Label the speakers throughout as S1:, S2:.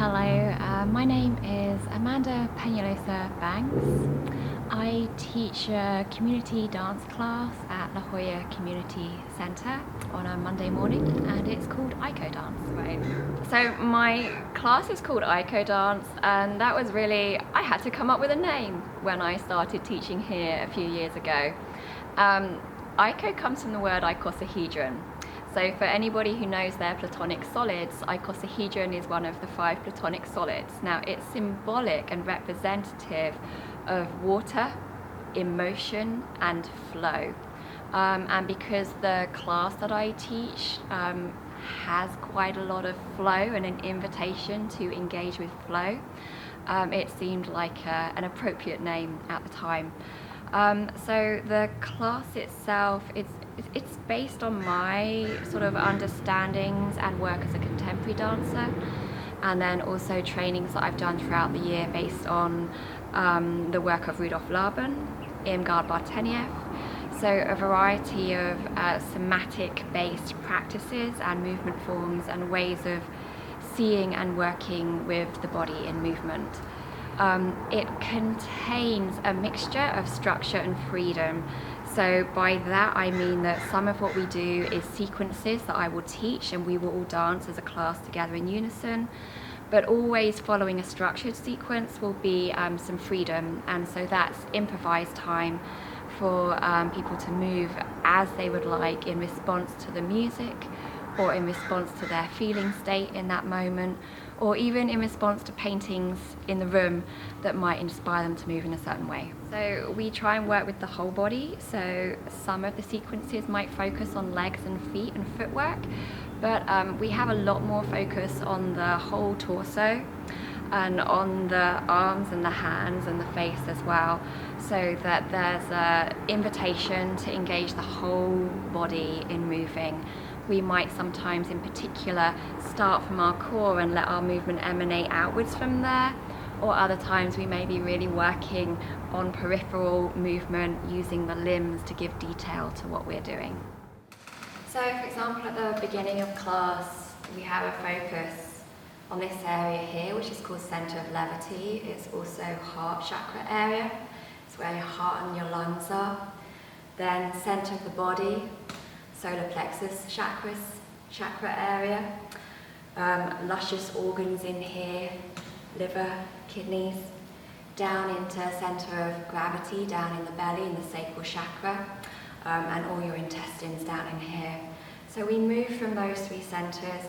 S1: Hello, my name is Amanda Peñalosa Banks. I teach a community dance class at La Jolla Community Centre on a Monday morning, and it's called Ico-Dance. Right. So my class is called Ico-Dance, and that was really, I had to come up with a name when I started teaching here a few years ago. Ico comes from the word icosahedron. So for anybody who knows their platonic solids, icosahedron is one of the 5 platonic solids. Now it's symbolic and representative of water, emotion and flow. And because the class that I teach has quite a lot of flow and an invitation to engage with flow, it seemed like an appropriate name at the time. So the class itself, it's based on my sort of understandings and work as a contemporary dancer, and then also trainings that I've done throughout the year based on the work of Rudolf Laban, Irmgard Bartenieff. So a variety of somatic-based practices and movement forms and ways of seeing and working with the body in movement. It contains a mixture of structure and freedom. So by that I mean that some of what we do is sequences that I will teach, and we will all dance as a class together in unison, but always following a structured sequence will be some freedom, and so that's improvised time for people to move as they would like in response to the music, or in response to their feeling state in that moment, or even in response to paintings in the room that might inspire them to move in a certain way. So we try and work with the whole body, so some of the sequences might focus on legs and feet and footwork, but we have a lot more focus on the whole torso and on the arms and the hands and the face as well, so that there's an invitation to engage the whole body in moving. We might sometimes in particular start from our core and let our movement emanate outwards from there, or other times we may be really working on peripheral movement using the limbs to give detail to what we're doing. So for example, at the beginning of class we have a focus on this area here, which is called Center of Levity. It's also heart chakra area. It's where your heart and your lungs are. Then center of the body, solar plexus chakra area. Luscious organs in here, liver, kidneys. Down into center of gravity, down in the belly, in the sacral chakra, and all your intestines down in here. So we move from those 3 centers,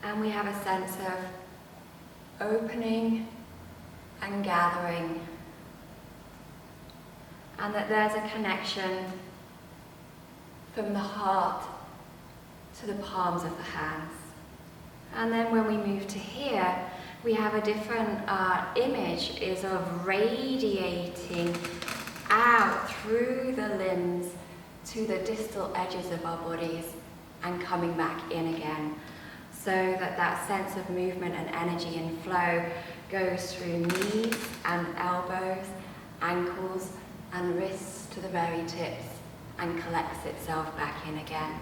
S1: and we have a sense of opening and gathering, and that there's a connection from the heart to the palms of the hands. And then when we move to here, we have a different image is of radiating out through the limbs to the distal edges of our bodies and coming back in again, so that that sense of movement and energy and flow goes through knees and elbows, ankles and wrists to the very tips, and collects itself back in again.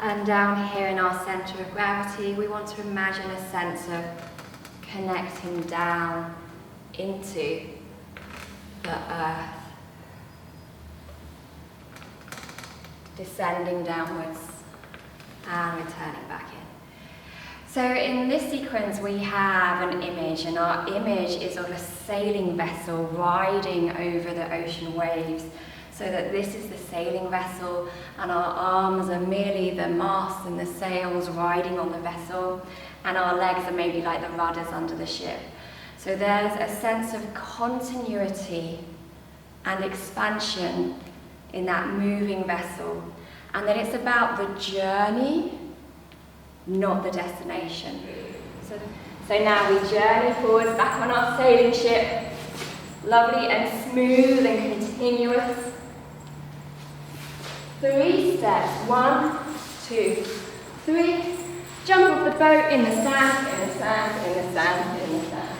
S1: And down here in our center of gravity, we want to imagine a sense of connecting down into the earth, descending downwards and returning back in. So in this sequence we have an image, and our image is of a sailing vessel riding over the ocean waves. So that this is the sailing vessel, and our arms are merely the masts and the sails riding on the vessel, and our legs are maybe like the rudders under the ship. So there's a sense of continuity and expansion in that moving vessel, and that it's about the journey, not the destination. So now we journey forwards back on our sailing ship, lovely and smooth and continuous. 3 steps, 1, 2, 3. Jump off the boat in the sand, in the sand, in the sand, in the sand.